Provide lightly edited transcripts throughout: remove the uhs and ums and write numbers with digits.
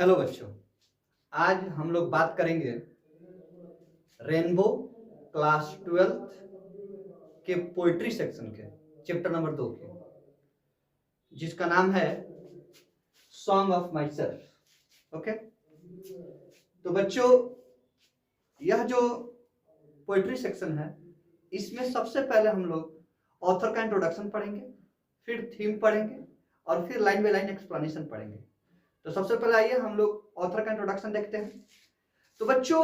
Hello बच्चों, आज हम लोग बात करेंगे रेनबो क्लास 12th के पोइट्री सेक्शन के चैप्टर नंबर 2 के, जिसका नाम है song of my self. Okay, तो बच्चों यह जो पोइट्री सेक्शन है इसमें सबसे पहले हम लोग ऑथर का इंट्रोडक्शन पढ़ेंगे, फिर थीम पढ़ेंगे और फिर लाइन बाय लाइन एक्सप्लेनेशन पढ़ेंगे। तो सबसे पहले आइए हम लोग ऑथर का इंट्रोडक्शन देखते हैं। तो बच्चों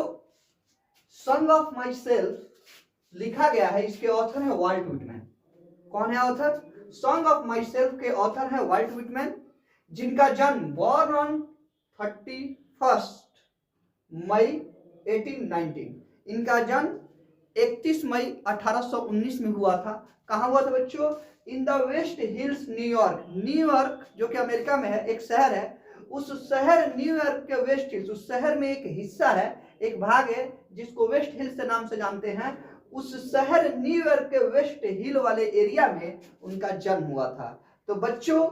सॉन्ग ऑफ माई सेल्फ लिखा गया है, इसके ऑथर है वाल्ट व्हिटमैन। कौन है author? Song of myself के ऑथर है वाल्ट व्हिटमैन, जिनका जन्म बॉर्न ऑन 31 मई 1819, इनका जन्म 31 मई 1819 में हुआ था। कहां हुआ था बच्चों? In the West Hills, New York. New York जो कि अमेरिका में है, एक शहर है। उस शहर न्यूयॉर्क के वेस्ट हिल्स, उस शहर में एक हिस्सा है, एक भाग है जिसको वेस्ट हिल्स के नाम से जानते हैं। उस शहर न्यूयॉर्क के वेस्ट हिल वाले एरिया में उनका जन्म हुआ था। तो बच्चों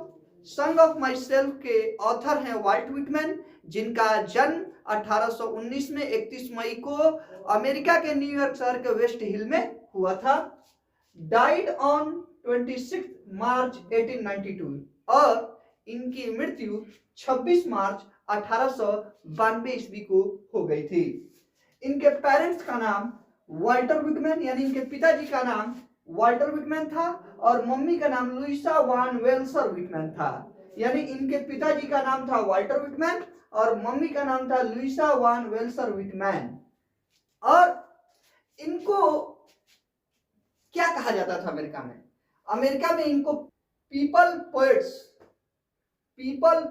सॉन्ग ऑफ माई सेल्फ के ऑथर हैं वाल्ट व्हिटमैन, जिनका जन्म 1819 में 31 मई को अमेरिका के न्यूयॉर्क शहर के वेस्ट हिल में हुआ था। डाइड ऑन 26 मार्च 1892, और इनकी मृत्यु 26 मार्च 1892 ईस्वी को हो गई थी। इनके पेरेंट्स का नाम वाल्टर व्हिटमैन, यानी इनके पिताजी का नाम वाल्टर व्हिटमैन था, और मम्मी का नाम लुइसा वान वेल्सर व्हिटमैन था। यानी इनके पिताजी का नाम था वाल्टर व्हिटमैन और मम्मी का नाम था लुइसा वान वेल्सर व्हिटमैन। और इनको क्या कहा जाता था अमेरिका में? अमेरिका में इनको पीपल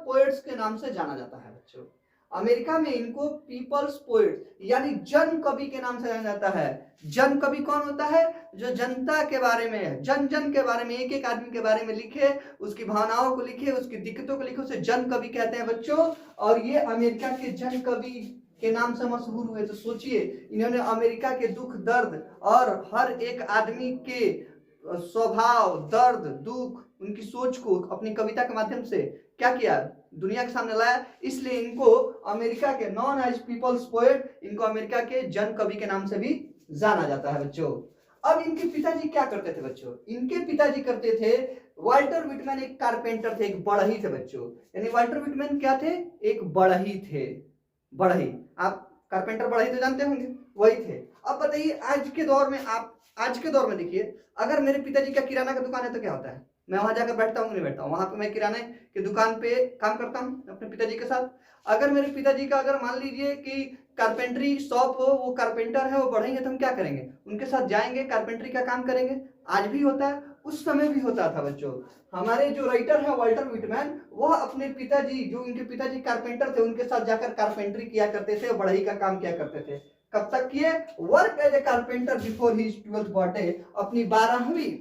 पोएट्स के नाम से जाना जाता है बच्चों। अमेरिका में इनको पीपल्स पोएट यानी जन कवि के नाम से जाना जाता है। जन कवि कौन होता है? जो जनता के बारे में, जन जन के बारे में, एक एक आदमी के बारे में लिखे, उसकी भावनाओं को लिखे, उसकी दिक्कतों को लिखे, उसे जन कवि कहते हैं बच्चों। और ये अमेरिका के जन कवि के नाम से मशहूर हुए। तो सोचिए, इन्होंने अमेरिका के दुख दर्द और हर एक आदमी के स्वभाव, दर्द, दुख, उनकी सोच को अपनी कविता के माध्यम से क्या किया? दुनिया के सामने लाया। इसलिए इनको अमेरिका के नॉन एज पीपल्स पोएट, इनको अमेरिका के जन कवि के नाम से भी जाना जाता है बच्चों। अब इनके पिताजी क्या करते थे बच्चों? इनके पिताजी करते थे, वाल्टर व्हिटमैन एक कारपेंटर थे, एक बढ़ई थे बच्चों। यानी वाल्टर व्हिटमैन क्या थे? एक बढ़ई थे। बढ़ई, आप कारपेंटर बढ़ई तो जानते होंगे, वही थे। अब बताइए आज के दौर में देखिए, अगर मेरे पिताजी का किराना का दुकान है तो क्या होता है? मैं वहां जाकर बैठता हूँ, नहीं बैठता हूँ? वहां पे मैं किराने की दुकान पे काम करता हूँ अपने पिताजी के साथ। अगर मेरे पिताजी का, अगर मान लीजिए कि कारपेंटरी शॉप हो, वो कारपेंटर है, वो बढ़ेंगे, तो हम क्या करेंगे? उनके साथ जाएंगे, कारपेंटरी का काम करेंगे। आज भी होता है, उस समय भी होता था बच्चों। हमारे जो राइटर है वाल्टर व्हिटमैन, वह अपने पिताजी, जो उनके पिताजी कारपेंटर थे, उनके साथ जाकर कारपेंटरी किया करते थे, बढ़ई का काम किया करते थे। कब तक किए? Work as a carpenter before his 12th birthday, अपनी 12वीं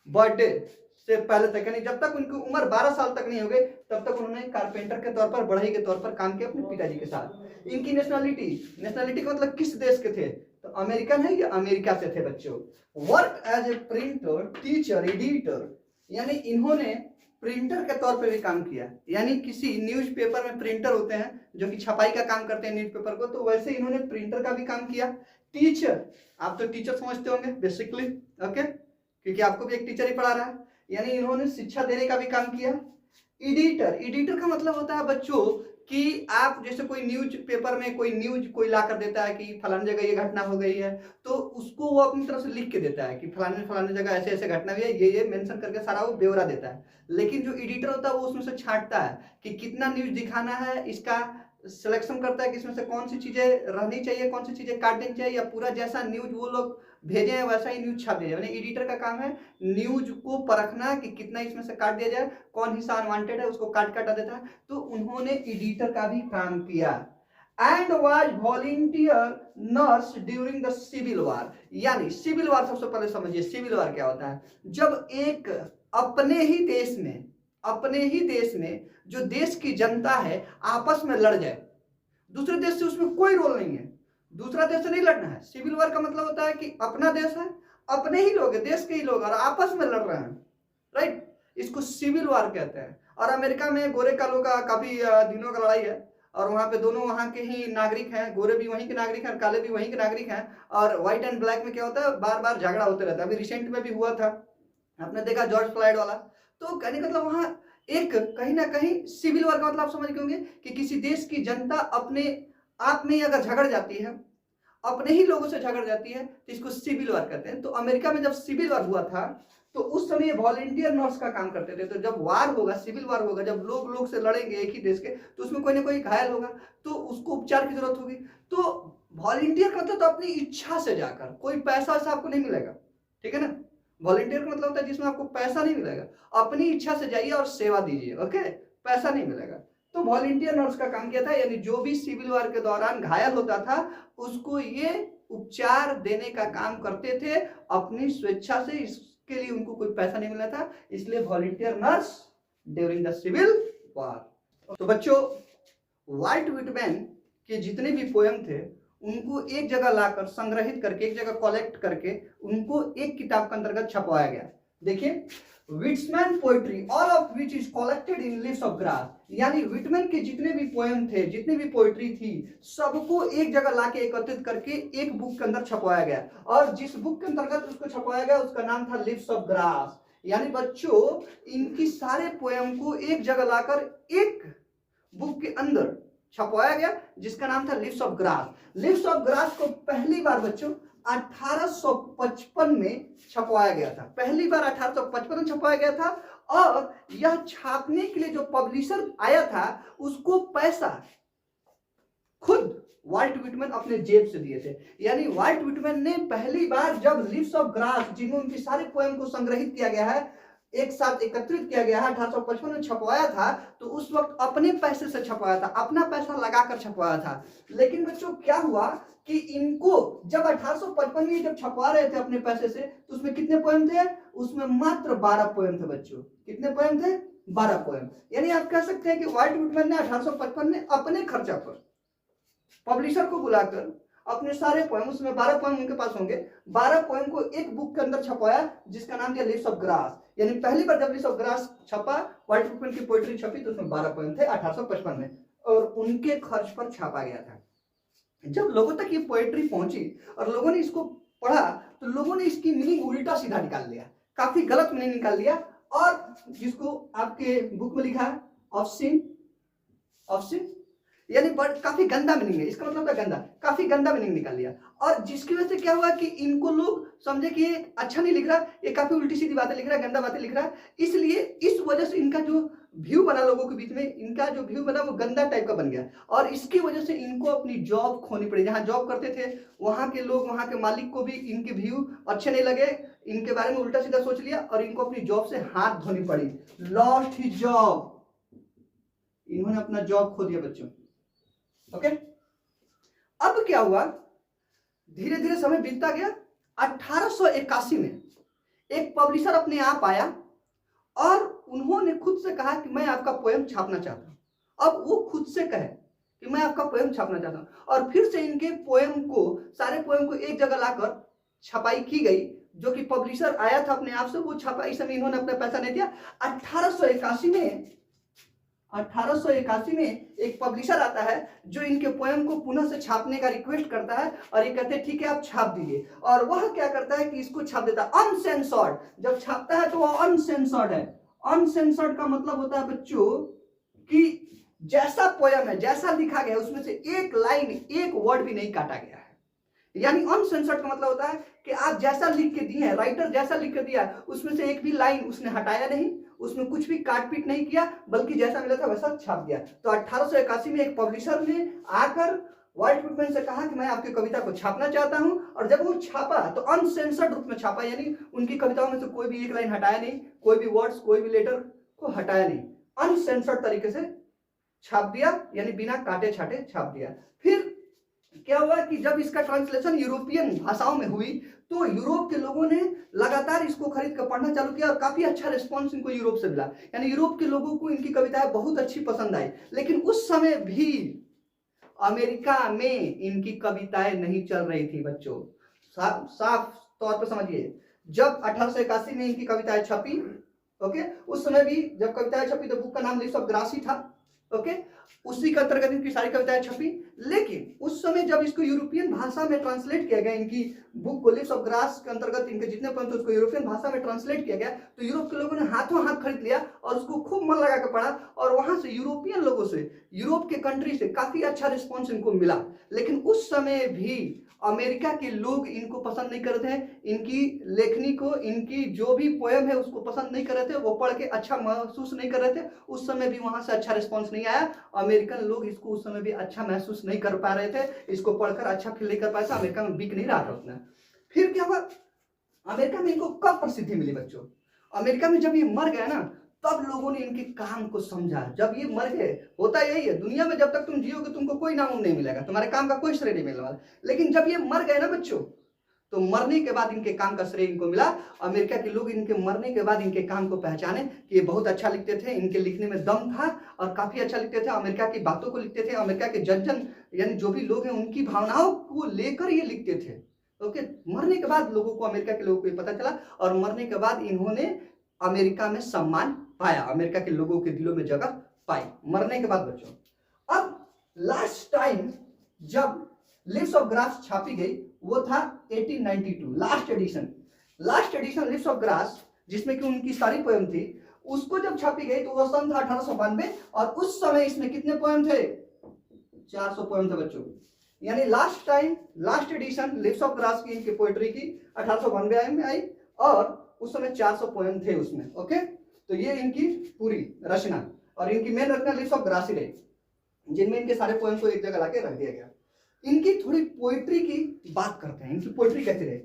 बर्थडे से पहले तक, यानी जब तक उनकी उम्र 12 साल तक नहीं हो गई तब तक उन्होंने कारपेंटर के तौर पर, बढ़ई के तौर पर काम किया अपने पिताजी के साथ। इनकी नेशनलिटी का मतलब किस देश के थे? तो अमेरिकन है, या अमेरिका से थे बच्चों। Work as a printer, teacher, editor, यानी इन्होंने प्रिंटर के तौर पर भी काम किया। यानी किसी न्यूज़पेपर में प्रिंटर होते हैं जो कि छपाई का काम करते हैं न्यूज़पेपर को, तो वैसे इन्होंने प्रिंटर का भी काम किया। टीचर, आप तो टीचर समझते होंगे बेसिकली, ओके, क्योंकि आपको भी एक टीचर ही पढ़ा रहा है, यानी इन्होंने शिक्षा देने का भी काम किया। एडिटर का मतलब होता है बच्चों कि आप जैसे कोई न्यूज पेपर में कोई ला कर देता है कि फलानी जगह ये घटना हो गई है, तो उसको वो अपनी तरफ से लिख के देता है कि फलानी जगह ऐसे ऐसे घटना हुई है, ये मेंशन करके सारा वो ब्यौरा देता है। लेकिन जो एडिटर होता है वो उसमें से छांटता है कि कितना न्यूज दिखाना है, इसका सिलेक्शन करता है कि इसमें से कौन सी चीजें रहनी चाहिए, कौन सी चीजें काट देनी चाहिए, या पूरा जैसा न्यूज वो लोग भेजे हैं वैसा ही न्यूज छाप दिया जाए। यानी एडिटर का काम है न्यूज को परखना कि कितना इसमें से काट दिया जाए, कौन हिस्सा अनवांटेड है उसको काट काटा देता है। तो उन्होंने एडिटर का भी काम किया। And was volunteer nurse during the civil war, यानी सिविल वार सबसे पहले समझिए सिविल वार क्या होता है। जब एक अपने ही देश में जो देश की जनता है आपस में लड़ जाए, दूसरे देश से उसमें कोई रोल नहीं है, दूसरा देश से नहीं लड़ना है। सिविल वार का मतलब होता है कि अपना देश है, अपने ही लोग है, देश के ही लोग और आपस में लड़ रहे हैं, राइट, इसको सिविल वार कहते हैं। और अमेरिका में गोरे कालों का काफी दिनों का लड़ाई है, और वहां पे दोनों वहां के ही नागरिक हैं, गोरे भी वहीं के नागरिक हैं, काले भी वहीं के नागरिक हैं। और व्हाइट एंड ब्लैक में क्या होता है, बार बार झगड़ा होते रहता है। अभी रिसेंट में भी हुआ था, आपने देखा जॉर्ज फ्लॉयड वाला। तो कहने का मतलब वहां एक कहीं ना कहीं सिविल वॉर का मतलब आप समझ गए होंगे कि किसी देश की जनता अपने आप में अगर झगड़ जाती है, अपने ही लोगों से झगड़ जाती है, तो इसको सिविल वॉर कहते हैं। तो अमेरिका में जब सिविल वॉर हुआ था तो उस समय ये वॉलेंटियर नर्स का काम करते थे। तो जब वार होगा, सिविल वार होगा, जब लोग लोग से लड़ेंगे एक ही देश के, तो उसमें कोई ना कोई घायल होगा, तो उसको उपचार की जरूरत होगी। तो वॉलेंटियर करते तो अपनी इच्छा से जाकर, कोई पैसा वैसा आपको नहीं मिलेगा, ठीक है ना। वॉलेंटियर का मतलब होता है जिसमें आपको पैसा नहीं मिलेगा, अपनी इच्छा से जाइए और सेवा दीजिए, ओके, पैसा नहीं मिलेगा। तो वॉलेंटियर नर्स का काम किया था, यानी जो भी सिविल वार के दौरान घायल होता था उसको ये उपचार देने का काम करते थे अपनी स्वेच्छा से। इसके लिए उनको कोई पैसा नहीं मिला था, इसलिए volunteer nurse during the civil war. तो बच्चों, वाल्ट व्हिटमैन के जितने भी पोएम थे उनको एक जगह लाकर संग्रहित करके, एक जगह कलेक्ट करके उनको एक किताब के अंतर्गत छपवाया गया। देखिए, विट्समैन poetry all of which is collected in leaves of grass, यानी विटमैन के जितने भी पोएम थे, जितनी भी पोएट्री थी, सबको एक जगह लाके एकत्रित करके एक बुक के अंदर छपवाया गया। और जिस बुक के अंतर्गत उसको छपवाया गया उसका नाम था लीव्स ऑफ ग्रास। यानी बच्चों, इनकी सारे पोएम को एक जगह लाकर एक बुक के अंदर छपवाया गया जिसका नाम था leaves of grass. Leaves of grass को पहली बार बच्चों 1855 में छपवाया गया था। पहली बार 1855 में छपवाया गया था। और यह छापने के लिए जो पब्लिशर आया था उसको पैसा खुद वाल्ट व्हिटमैन अपने जेब से दिए थे। यानी वाल्ट व्हिटमैन ने पहली बार जब लीव्स ऑफ ग्रास, जिनमें उनकी सारे पोएम को संग्रहित किया गया है, एक साथ एकत्रित किया गया है, 1855 में छपवाया था, तो उस वक्त अपने पैसे से छपवाया था, अपना पैसा लगाकर छपवाया था। लेकिन बच्चों क्या हुआ कि इनको जब 1855 में जब छपवा रहे थे अपने पैसे से, तो उसमें कितने पोएम थे? उसमें मात्र 12 पोएम थे बच्चों। कितने पोएम थे? 12 पोएम। यानी आप कह सकते हैं कि वाल्ट व्हिटमैन ने 1855 में अपने खर्चा पर पब्लिशर को बुलाकर अपने सारे पोएम, उसमें 12 पोएम उनके पास होंगे, 12 पोएम को एक बुक के अंदर छपवाया जिसका नाम दिया लीव्स ऑफ ग्रास। यानी पहली बार जब लीव्स ऑफ ग्रास छपा, वाल्ट व्हिटमैन की पोएट्री छपी, तो उसमें 12 पोएम थे 1855 में, और उनके खर्च पर छापा गया था। जब लोगों तक ये पोएट्री पहुंची और लोगों ने इसको पढ़ा, तो लोगों ने इसकी मीनिंग उल्टा सीधा निकाल लिया, काफी गलत मीनिंग निकाल लिया, और जिसको आपके बुक में लिखा है ऑब्सिन, यानी काफी गंदा मीनिंग है। इसका मतलब क्या? गंदा, काफी गंदा मीनिंग निकाल लिया। और जिसकी वजह से क्या हुआ कि इनको लोग समझे कि ये अच्छा नहीं लिख रहा, ये काफी उल्टी सीधी बातें लिख रहा है, गंदा बातें लिख रहा है। इसलिए इस वजह से इनका जो व्यू बना लोगों के बीच में, इनका जो व्यू बना वो गंदा टाइप का बन गया, और इसकी वजह से इनको अपनी जॉब खोनी पड़ी। जहां जॉब करते थे वहां के लोग, वहां के मालिक को भी इनके व्यू अच्छे नहीं लगे, इनके बारे में उल्टा सीधा सोच लिया, और इनको अपनी जॉब से हाथ धोनी पड़ी। लॉस्ट हिज जॉब, इन्होंने अपना जॉब खो दिया बच्चों। ओके, अब क्या हुआ, धीरे धीरे समय बीतता गया। 1881 में एक पब्लिशर अपने आप आया और उन्होंने खुद से कहा कि मैं आपका पोएम छापना चाहता हूं। अब वो खुद से कहे कि मैं आपका पोएम छापना चाहता हूं, और फिर से इनके पोएम को, सारे पोएम को एक जगह लाकर छपाई की गई। जो कि पब्लिशर आया था अपने आप से, वो छपा, इस समय इन्होंने अपना पैसा नहीं दिया। 1881 में एक पब्लिशर आता है जो इनके पोएम को पुनः से छापने का रिक्वेस्ट करता है, और ये कहते हैं ठीक है आप छाप दीजिए। और वह क्या करता है कि इसको छाप देता है अनसेंसर्ड। जब छापता है तो वह अनसेंसर्ड है। अनसेंसर्ड का मतलब होता है बच्चों कि जैसा पोएम है, जैसा लिखा गया है, उसमें से एक लाइन, एक वर्ड भी नहीं काटा गया है। यानी अनसेंसर्ड का मतलब होता है कि आप जैसा लिख के दिए हैं, राइटर जैसा लिख के दिया, उसमें से एक भी लाइन उसने हटाया नहीं, उसमें कुछ भी काट पीट नहीं किया, बल्कि जैसा मिला था वैसा छाप दिया। तो 1881 में एक पब्लिशर ने आकर वाल्ट व्हिटमैन से कहा कि मैं आपकी कविता को छापना चाहता हूं, और जब वो छापा तो अनसेंसर्ड रूप में छापा, यानी उनकी कविताओं में से कोई भी एक लाइन हटाया नहीं, कोई भी वर्ड्स, कोई भी लेटर को हटाया नहीं, अनसेंसर्ड तरीके से छाप दिया, यानी बिना काटे छाटे छाप दिया। फिर क्या हुआ कि जब इसका ट्रांसलेशन यूरोपियन भाषाओं में हुई, तो यूरोप के लोगों ने लगातार इसको खरीद कर पढ़ना चालू किया, और काफी अच्छा रिस्पांस इनको यूरोप से मिला। यानी यूरोप के लोगों को इनकी कविताएं बहुत अच्छी पसंद आई। लेकिन उस समय भी अमेरिका में इनकी कविताएं नहीं चल रही थी बच्चों। साफ तौर पर समझिए, जब 1881 में इनकी कविताएं छपी, ओके, उस समय भी जब कविताएं छपी तो बुक का नाम लिव्स ऑफ ग्रास ही था। ओके, उसी के अंतर्गत इनकी सारी कविताएं छपी। लेकिन उस समय जब इसको यूरोपियन भाषा में ट्रांसलेट किया गया, इनकी बुक को लिव्स ऑफ ग्रास के अंतर्गत इनके जितने पोएम थे उसको यूरोपियन भाषा में ट्रांसलेट किया गया, तो यूरोप के लोगों ने हाथों हाथ खरीद लिया और उसको खूब मन लगा के पढ़ा, और वहां से यूरोपियन लोगों से, यूरोप के कंट्री से काफी अच्छा रिस्पॉन्स इनको मिला। लेकिन उस समय भी अमेरिका के लोग इनको पसंद नहीं कर रहे थे, इनकी लेखनी को, इनकी जो भी पोएम है उसको पसंद नहीं कर रहे थे, वो पढ़ के अच्छा महसूस नहीं कर रहे थे। उस समय भी वहां से अच्छा रिस्पांस नहीं आया, अमेरिकन लोग इसको उस समय भी अच्छा महसूस नहीं कर पा रहे थे, इसको पढ़कर अच्छा फील नहीं कर पाए थे, अमेरिका में बिक नहीं रहा था उतना। फिर क्या हुआ, अमेरिका में इनको कब प्रसिद्धि मिली बच्चों? अमेरिका में जब ये मर गया ना, तब लोगों ने इनके काम को समझा। जब ये मर गए, होता यही है दुनिया में, जब तक तुम जियोगे तुमको कोई नाम नहीं मिलेगा, तुम्हारे काम का कोई श्रेय नहीं मिलने वाला। लेकिन जब ये मर गए ना बच्चों, तो मरने के बाद इनके काम का श्रेय इनको मिला। अमेरिका के लोग इनके मरने के बाद इनके काम को पहचाने कि ये बहुत अच्छा लिखते थे, इनके लिखने में दम था और काफी अच्छा लिखते थे, अमेरिका की बातों को लिखते थे, अमेरिका के जन यानी जो भी लोग हैं उनकी भावनाओं को लेकर ये लिखते थे। ओके, मरने के बाद लोगों को, अमेरिका के लोगों को पता चला, और मरने के बाद इन्होंने अमेरिका में सम्मान पाया, अमेरिका के लोगों के दिलों में जगह पाई मरने के बाद बच्चों। अब लास्ट टाइम जब लिव्स ऑफ ग्रास छापी गई वो था 1892, last edition Leaves of Grass, जिसमें कि उनकी सारी पोएम थी, उसको जब छापी गई तो वो सन था 1892, और उस समय इसमें कितने पोएम थे? 400 पोएम थे बच्चों। यानी last edition Leaves of Grass की, इनकी पोएट्री की 1892 में आई, और उस समय 400 पोएम थे उसमें। ओके, तो ये इनकी पूरी रचना, और इनकी मेन रचना लिव्स ऑफ ग्रास ही रही, जिनमें इनके सारे पोएम को एक जगह लाके रख दिया गया। इनकी थोड़ी पोएट्री की बात करते हैं। इनकी पोएट्री कैसी रही?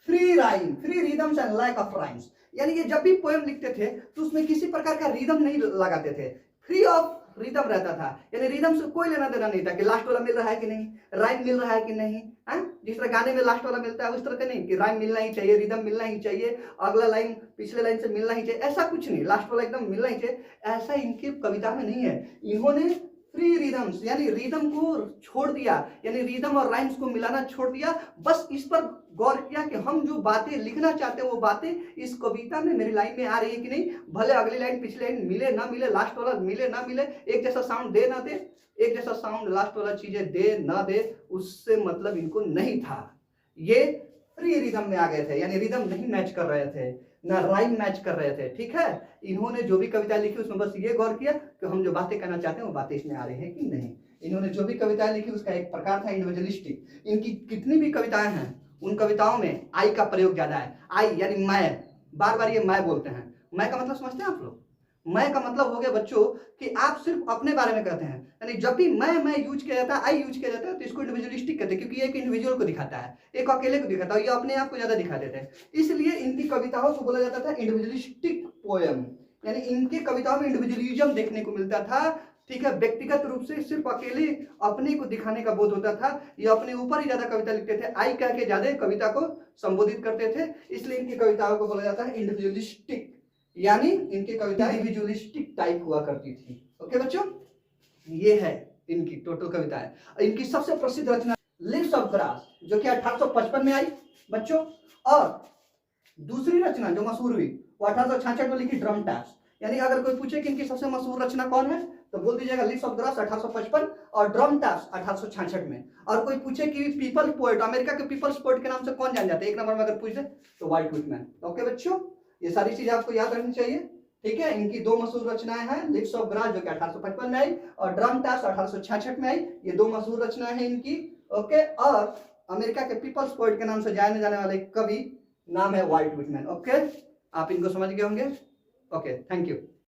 Free rhyme, free rhythms and lack of rhymes. यानी ये जब भी पोएम लिखते थे तो उसमें किसी प्रकार का रिदम नहीं लगाते थे, फ्री ऑफ रिदम रहता था। यानी रिदम से कोई लेना देना नहीं था कि लास्ट वाला मिल रहा है कि नहीं, राइम मिल रहा है कि नहीं, जिस तरह गाने में लास्ट वाला मिलता है उस तरह का नहीं कि राइम मिलना ही चाहिए, रिदम मिलना ही चाहिए, अगला लाइन पिछले लाइन से मिलना ही चाहिए, ऐसा कुछ नहीं, लास्ट वाला एकदम मिलना ही चाहिए, ऐसा इनकी कविता में नहीं है। इन्होंने फ्री रिदम्स यानी रिदम को छोड़ दिया, यानी रिदम और राइम्स को मिलाना छोड़ दिया। बस इस पर गौर किया कि हम जो बातें लिखना चाहते हैं वो बातें इस कविता में मेरी लाइन में आ रही है कि नहीं, भले अगली लाइन पिछली लाइन मिले ना मिले, लास्ट वाला मिले ना मिले, एक जैसा साउंड दे ना दे, एक जैसा साउंड लास्ट वाला चीजें दे ना दे, उससे मतलब इनको नहीं था। ये फ्री रिदम में आ गए थे, यानी रिदम नहीं मैच कर रहे थे, ना राइम मैच कर रहे थे। ठीक है, इन्होंने जो भी कविता लिखी उसमें बस ये गौर किया कि हम जो बातें कहना चाहते हैं वो बातें इसमें आ रही हैं कि नहीं। इन्होंने जो भी कविताएं लिखी उसका एक प्रकार था इंडिविजुअलिस्टिक। इनकी कितनी भी कविताएं हैं उन कविताओं में आई का प्रयोग ज्यादा है। आई यानी मैं, बार बार ये मैं बोलते हैं। मैं का मतलब समझते हैं आप लोग? मैं का मतलब हो गया बच्चों कि आप सिर्फ अपने बारे में कहते हैं, यानी जब भी मैं यूज किया जाता है, आई यूज किया जाता है, तो इसको इंडिविजुअलिस्टिक कहते हैं, क्योंकि ये एक इंडिविजुअल को दिखाता है, एक अकेले को दिखाता है, ये अपने आप को ज्यादा दिखा देते हैं। इसलिए इनकी कविताओं को बोला जाता था इंडिविजुअलिस्टिक पोएम, यानी इनकी कविताओं में इंडिविजुअलिज्म देखने को मिलता था। ठीक है, व्यक्तिगत रूप से सिर्फ अकेले अपने को दिखाने का बोध होता था, ये अपने ऊपर ही ज्यादा कविता लिखते थे, आई कह के ज्यादा कविता को संबोधित करते थे, इसलिए इनकी कविताओं को बोला जाता है इंडिविजुअलिस्टिक, यानी इनकी कविता इंडिविजुअलिस्टिक टाइप हुआ करती थी। ओके बच्चों, ये है इनकी टोटल कविताएं। इनकी सबसे प्रसिद्ध रचना लिव्स ऑफ ग्रास, जो कि 1855 में आई बच्चों, और दूसरी रचना जो मशहूर हुई वो 1866 में लिखी, ड्रम टैप्स। यानी अगर कोई पूछे कि इनकी सबसे मशहूर रचना कौन है तो बोल दीजिएगा लिव्स ऑफ ग्रास 1855 और ड्रम टैप्स 1866 में। और कोई पूछे कि पीपल पोएट, अमेरिका के पीपल्स पोएट के नाम से कौन जान जाते हैं एक नंबर में अगर पूछ दे तो वाल्ट व्हिटमैन। ओके बच्चों, ये सारी चीजें आपको याद रखनी चाहिए। ठीक है, इनकी दो मशहूर रचनाएं हैं, लिव्स ऑफ ग्रास जो कि 1855 में आई और ड्रम टैप्स 1866 में आई, ये दो मशहूर रचनाएं हैं इनकी। ओके, और अमेरिका के पीपल्स पोएट के नाम से जाने जाने वाले कवि नाम है वाल्ट व्हिटमैन। ओके, आप इनको समझ गए होंगे। Okay, thank you.